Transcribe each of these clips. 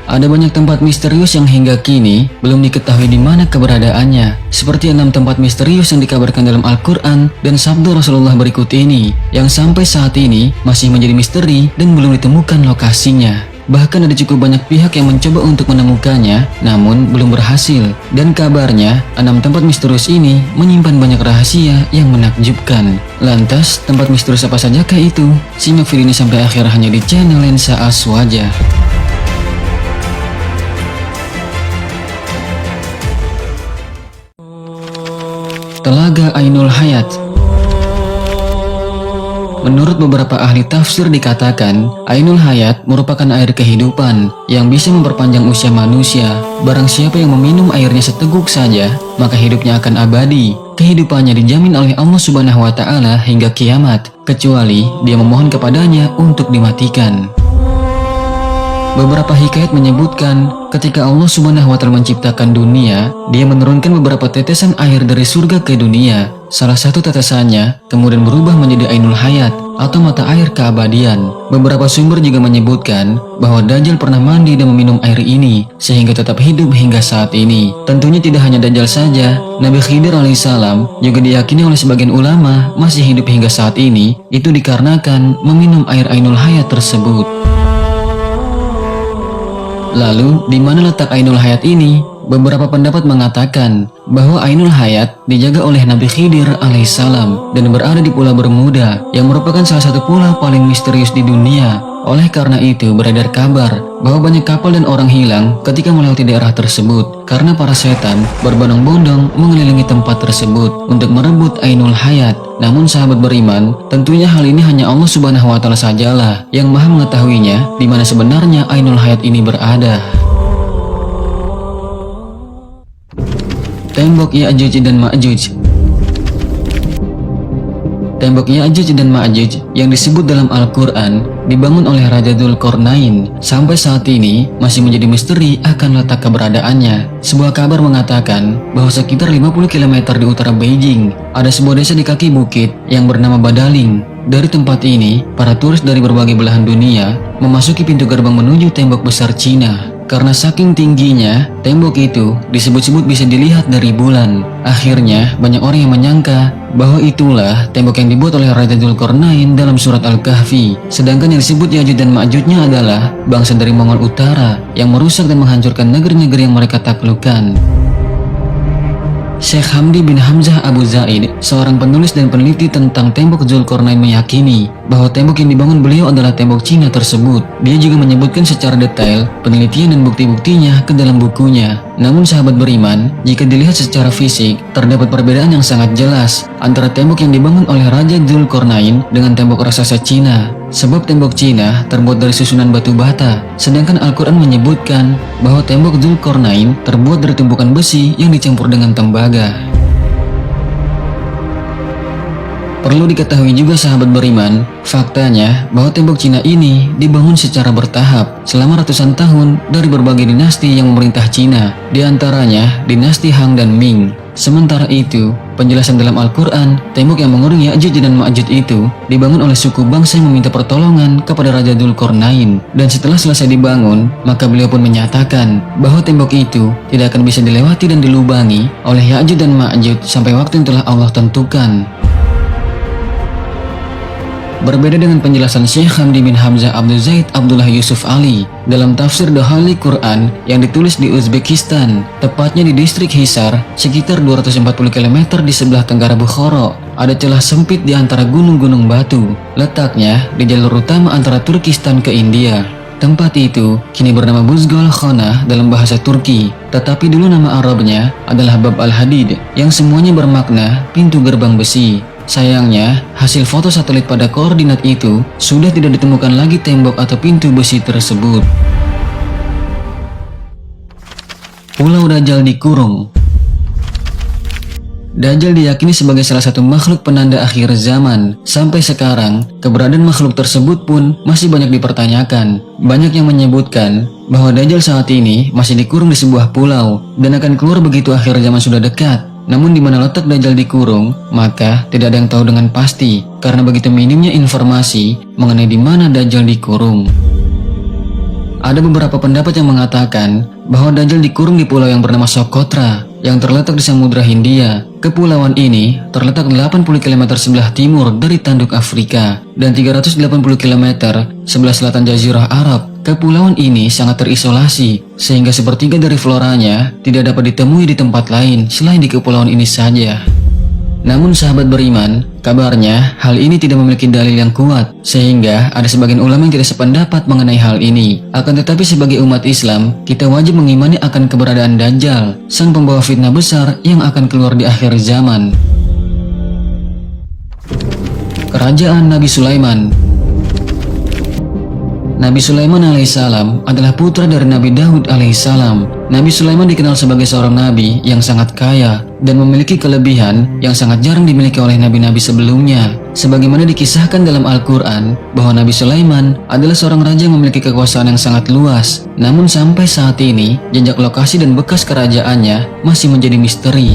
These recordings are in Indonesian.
Ada banyak tempat misterius yang hingga kini belum diketahui di mana keberadaannya. Seperti 6 tempat misterius yang dikabarkan dalam Al-Quran dan sabda Rasulullah berikut ini, yang sampai saat ini masih menjadi misteri dan belum ditemukan lokasinya. Bahkan ada cukup banyak pihak yang mencoba untuk menemukannya, namun belum berhasil. Dan kabarnya, 6 tempat misterius ini menyimpan banyak rahasia yang menakjubkan. Lantas, tempat misterius apa sajakah itu? Simak video ini sampai akhir hanya di channel Lensa Aswaja. Telaga Ainul Hayat. Menurut beberapa ahli tafsir dikatakan, Ainul Hayat merupakan air kehidupan yang bisa memperpanjang usia manusia. Barang siapa yang meminum airnya seteguk saja, maka hidupnya akan abadi. Kehidupannya dijamin oleh Allah Subhanahu wa Ta'ala hingga kiamat, kecuali dia memohon kepadanya untuk dimatikan. Beberapa hikayat menyebutkan, ketika Allah Subhanahu wa Ta'ala menciptakan dunia, Dia menurunkan beberapa tetesan air dari surga ke dunia. Salah satu tetesannya kemudian berubah menjadi Ainul Hayat atau mata air keabadian. Beberapa sumber juga menyebutkan bahwa Dajjal pernah mandi dan meminum air ini sehingga tetap hidup hingga saat ini. Tentunya tidak hanya Dajjal saja, Nabi Khidir alaihissalam juga diyakini oleh sebagian ulama masih hidup hingga saat ini, itu dikarenakan meminum air Ainul Hayat tersebut. Lalu, di mana letak Ainul Hayat ini? Beberapa pendapat mengatakan bahwa Ainul Hayat dijaga oleh Nabi Khidir alaihissalam dan berada di Pulau Bermuda yang merupakan salah satu pulau paling misterius di dunia. Oleh karena itu, beredar kabar bahwa banyak kapal dan orang hilang ketika melewati daerah tersebut karena para setan berbondong-bondong mengelilingi tempat tersebut untuk merebut Ainul Hayat. Namun sahabat beriman, tentunya hal ini hanya Allah Subhanahu wa Ta'ala sajalah yang maha mengetahuinya di mana sebenarnya Ainul Hayat ini berada. Tembok Ya'juj dan Ma'juj. Tembok Ya'juj dan Ma'juj yang disebut dalam Al-Quran dibangun oleh Raja Dzulqarnain. Sampai saat ini masih menjadi misteri akan letak keberadaannya. Sebuah kabar mengatakan bahwa sekitar 50 km di utara Beijing ada sebuah desa di kaki bukit yang bernama Badaling. Dari tempat ini, para turis dari berbagai belahan dunia memasuki pintu gerbang menuju tembok besar Cina. Karena saking tingginya, tembok itu disebut-sebut bisa dilihat dari bulan. Akhirnya, banyak orang yang menyangka bahwa itulah tembok yang dibuat oleh Raja Dzulqarnain dalam surat Al-Kahfi. Sedangkan yang disebut Ya'juj dan Ma'jujnya adalah bangsa dari Mongol Utara yang merusak dan menghancurkan negeri-negeri yang mereka taklukkan. Syekh Hamdi bin Hamzah Abu Zaid, seorang penulis dan peneliti tentang tembok Dzulqarnain, meyakini bahwa tembok yang dibangun beliau adalah tembok Cina tersebut. Dia juga menyebutkan secara detail penelitian dan bukti-buktinya ke dalam bukunya. Namun sahabat beriman, jika dilihat secara fisik, terdapat perbedaan yang sangat jelas antara tembok yang dibangun oleh Raja Dzulqarnain dengan tembok raksasa Cina. Sebab tembok Cina terbuat dari susunan batu bata, sedangkan Al-Quran menyebutkan bahwa tembok Dzulqarnain terbuat dari tumpukan besi yang dicampur dengan tembaga. Perlu diketahui juga sahabat beriman, faktanya bahwa tembok Cina ini dibangun secara bertahap selama ratusan tahun dari berbagai dinasti yang memerintah Cina, di antaranya dinasti Han dan Ming. Sementara itu, penjelasan dalam Al-Quran, tembok yang mengurung Ya'juj dan Ma'juj itu dibangun oleh suku bangsa yang meminta pertolongan kepada Raja Dzulqarnain. Dan setelah selesai dibangun, maka beliau pun menyatakan bahwa tembok itu tidak akan bisa dilewati dan dilubangi oleh Ya'juj dan Ma'juj sampai waktu yang telah Allah tentukan. Berbeda dengan penjelasan Syekh Hamdi bin Hamzah Abu Zaid Abdullah Yusuf Ali dalam tafsir The Holy Quran yang ditulis di Uzbekistan, tepatnya di distrik Hisar, sekitar 240 km di sebelah tenggara Bukhara, ada celah sempit di antara gunung-gunung batu. Letaknya di jalur utama antara Turkistan ke India. Tempat itu kini bernama Buzgol Khona dalam bahasa Turki, tetapi dulu nama Arabnya adalah Bab al-Hadid yang semuanya bermakna pintu gerbang besi. Sayangnya, hasil foto satelit pada koordinat itu sudah tidak ditemukan lagi tembok atau pintu besi tersebut. Pulau Dajjal dikurung. Dajjal diyakini sebagai salah satu makhluk penanda akhir zaman. Sampai sekarang, keberadaan makhluk tersebut pun masih banyak dipertanyakan. Banyak yang menyebutkan bahwa Dajjal saat ini masih dikurung di sebuah pulau dan akan keluar begitu akhir zaman sudah dekat. Namun di mana letak Dajjal dikurung, maka tidak ada yang tahu dengan pasti karena begitu minimnya informasi mengenai di mana Dajjal dikurung. Ada beberapa pendapat yang mengatakan bahwa Dajjal dikurung di pulau yang bernama Socotra yang terletak di Samudra Hindia. Kepulauan ini terletak 80 km sebelah timur dari tanduk Afrika dan 380 km sebelah selatan Jazirah Arab. Kepulauan ini sangat terisolasi sehingga sepertiga dari floranya tidak dapat ditemui di tempat lain selain di kepulauan ini saja. Namun sahabat beriman, kabarnya hal ini tidak memiliki dalil yang kuat, sehingga ada sebagian ulama yang tidak sependapat mengenai hal ini. Akan tetapi sebagai umat Islam, kita wajib mengimani akan keberadaan Dajjal, sang pembawa fitnah besar yang akan keluar di akhir zaman. Kerajaan Nabi Sulaiman. Nabi Sulaiman alaihissalam adalah putra dari Nabi Daud alaihissalam. Nabi Sulaiman dikenal sebagai seorang nabi yang sangat kaya dan memiliki kelebihan yang sangat jarang dimiliki oleh nabi-nabi sebelumnya. Sebagaimana dikisahkan dalam Al-Quran bahwa Nabi Sulaiman adalah seorang raja yang memiliki kekuasaan yang sangat luas. Namun sampai saat ini, jejak lokasi dan bekas kerajaannya masih menjadi misteri.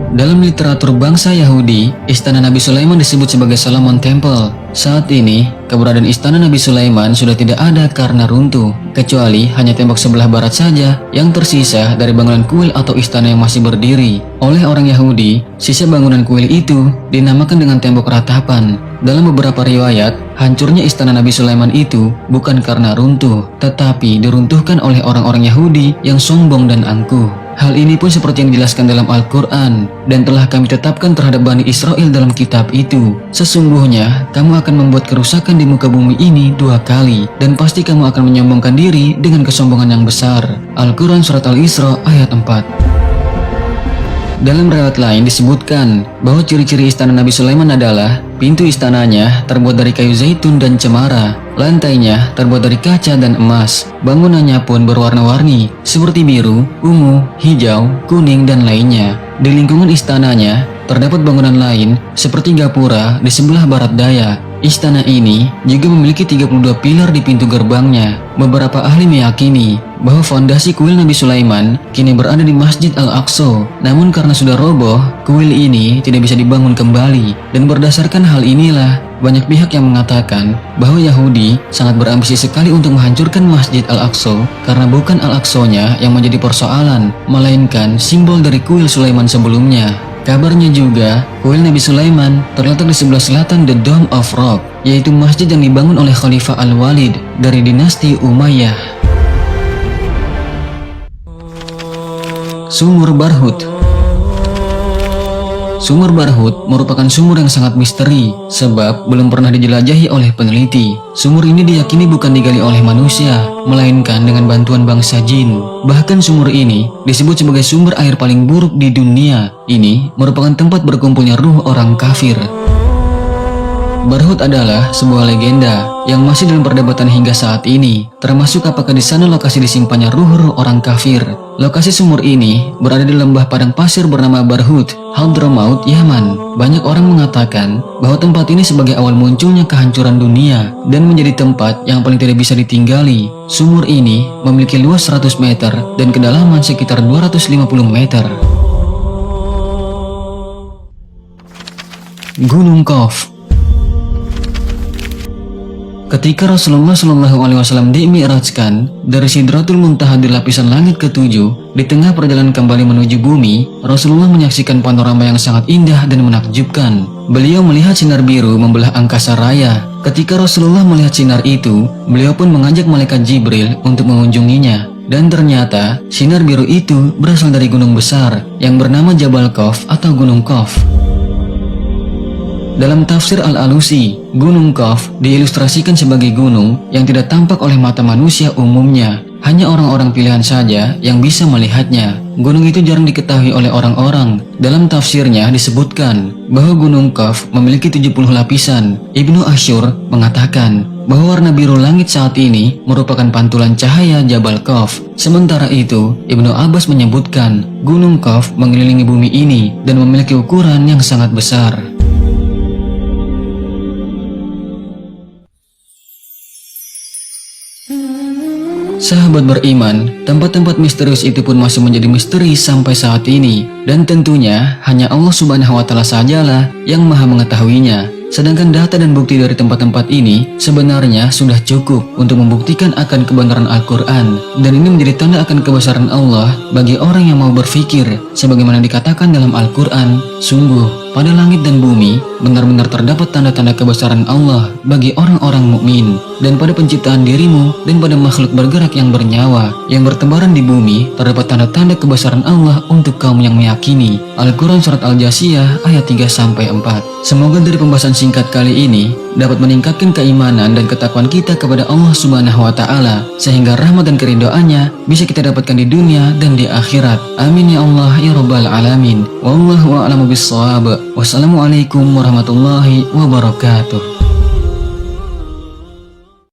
Dalam literatur bangsa Yahudi, istana Nabi Sulaiman disebut sebagai Solomon Temple. Saat ini, keberadaan istana Nabi Sulaiman sudah tidak ada karena runtuh, kecuali hanya tembok sebelah barat saja yang tersisa dari bangunan kuil atau istana yang masih berdiri. Oleh orang Yahudi, sisa bangunan kuil itu dinamakan dengan tembok ratapan. Dalam beberapa riwayat, hancurnya istana Nabi Sulaiman itu bukan karena runtuh, tetapi diruntuhkan oleh orang-orang Yahudi yang sombong dan angkuh. Hal ini pun seperti yang dijelaskan dalam Al-Quran dan telah kami tetapkan terhadap Bani Israel dalam kitab itu. Sesungguhnya, kamu akan membuat kerusakan di muka bumi ini 2 kali dan pasti kamu akan menyombongkan diri dengan kesombongan yang besar. Al-Quran Surat Al-Isra ayat 4. Dalam riwayat lain disebutkan bahwa ciri-ciri istana Nabi Sulaiman adalah pintu istananya terbuat dari kayu zaitun dan cemara, lantainya terbuat dari kaca dan emas, bangunannya pun berwarna-warni seperti biru, ungu, hijau, kuning, dan lainnya. Di lingkungan istananya terdapat bangunan lain seperti gapura di sebelah barat daya. Istana ini juga memiliki 32 pilar di pintu gerbangnya. Beberapa ahli meyakini bahwa fondasi kuil Nabi Sulaiman kini berada di Masjid Al-Aqsa. Namun karena sudah roboh, kuil ini tidak bisa dibangun kembali. Dan berdasarkan hal inilah, banyak pihak yang mengatakan bahwa Yahudi sangat berambisi sekali untuk menghancurkan Masjid Al-Aqsa karena bukan Al-Aqsanya yang menjadi persoalan, melainkan simbol dari kuil Sulaiman sebelumnya. Kabarnya juga, kuil Nabi Sulaiman terletak di sebelah selatan The Dome of Rock, yaitu masjid yang dibangun oleh Khalifah Al-Walid dari dinasti Umayyah. Sumur Barhut. Sumur Barhut merupakan sumur yang sangat misteri sebab belum pernah dijelajahi oleh peneliti. Sumur ini diyakini bukan digali oleh manusia, melainkan dengan bantuan bangsa jin. Bahkan sumur ini disebut sebagai sumber air paling buruk di dunia. Ini merupakan tempat berkumpulnya ruh orang kafir. Barhut adalah sebuah legenda yang masih dalam perdebatan hingga saat ini, termasuk apakah di sana lokasi disimpannya ruh-ruh orang kafir. Lokasi sumur ini berada di lembah padang pasir bernama Barhut, Hadramaut, Yaman. Banyak orang mengatakan bahwa tempat ini sebagai awal munculnya kehancuran dunia dan menjadi tempat yang paling tidak bisa ditinggali. Sumur ini memiliki luas 100 meter dan kedalaman sekitar 250 meter. Gunung Qaf. Ketika Rasulullah SAW dimi'rajkan dari Sidratul Muntaha di lapisan langit ke-7, di tengah perjalanan kembali menuju bumi, Rasulullah menyaksikan panorama yang sangat indah dan menakjubkan. Beliau melihat sinar biru membelah angkasa raya. Ketika Rasulullah melihat sinar itu, beliau pun mengajak malaikat Jibril untuk mengunjunginya. Dan ternyata, sinar biru itu berasal dari gunung besar yang bernama Jabal Qaf atau Gunung Qaf. Dalam tafsir Al-Alusi, Gunung Qaf diilustrasikan sebagai gunung yang tidak tampak oleh mata manusia umumnya. Hanya orang-orang pilihan saja yang bisa melihatnya. Gunung itu jarang diketahui oleh orang-orang. Dalam tafsirnya disebutkan bahwa Gunung Qaf memiliki 70 lapisan. Ibnu Ashur mengatakan bahwa warna biru langit saat ini merupakan pantulan cahaya Jabal Qaf. Sementara itu, Ibnu Abbas menyebutkan Gunung Qaf mengelilingi bumi ini dan memiliki ukuran yang sangat besar. Sahabat beriman, tempat-tempat misterius itu pun masih menjadi misteri sampai saat ini. Dan tentunya hanya Allah Subhanahu wa Ta'ala sajalah yang maha mengetahuinya. Sedangkan data dan bukti dari tempat-tempat ini sebenarnya sudah cukup untuk membuktikan akan kebenaran Al-Quran. Dan ini menjadi tanda akan kebesaran Allah bagi orang yang mau berpikir. Sebagaimana dikatakan dalam Al-Quran, sungguh pada langit dan bumi benar-benar terdapat tanda-tanda kebesaran Allah bagi orang-orang mukmin. Dan pada penciptaan dirimu dan pada makhluk bergerak yang bernyawa yang bertebaran di bumi terdapat tanda-tanda kebesaran Allah untuk kaum yang meyakini. Al-Quran Surat Al-Jasiyah ayat 3-4. Semoga dari pembahasan singkat kali ini dapat meningkatkan keimanan dan ketakwaan kita kepada Allah Subhanahu wa Ta'ala, sehingga rahmat dan keridhaannya bisa kita dapatkan di dunia dan di akhirat. Amin ya Allah ya Rabbal Alamin. Wallahu a'lamu bissawab. Wassalamualaikum warahmatullahi wabarakatuh.